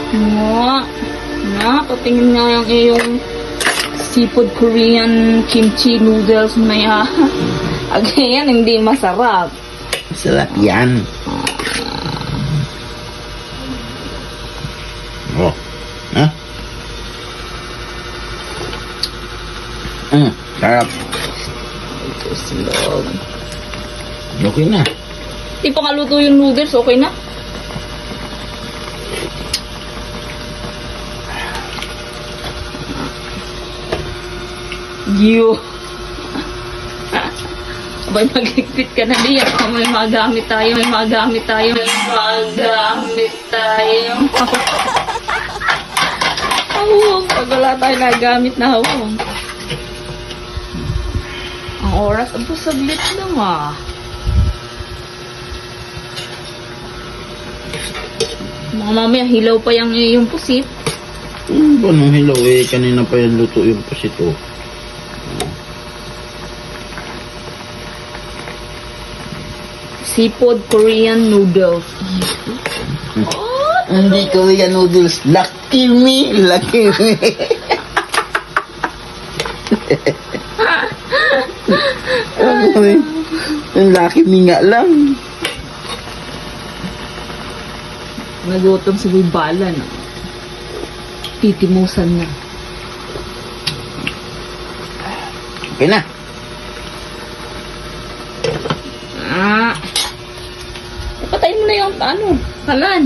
Nga. Na, patingin nga yung iyong seafood Korean kimchi noodles na again, hindi masarap. Sarap yan. Oh. Ha? Sarap. Ito silog. Okay na. Di pa kaluto yung noodles, okay na? Yo. Abay, magligpit ka na diyan. May magamit tayo, may magamit tayo, may magamit tayo. Hawong. Pag wala tayo nagamit na hawong. Ang oras, abo, saglit lang ah. Mga mamaya, hilaw pa yung pusit. Ba nung hilaw eh, kanina pa yan luto yung pusito. Seafood Korean noodles. Hindi Korean noodles. Lucky me. Lucky me. Ang lucky me nga lang. Nagutom si Bala na. Titimusan na. Okay na. Patayin mo na yung kalan.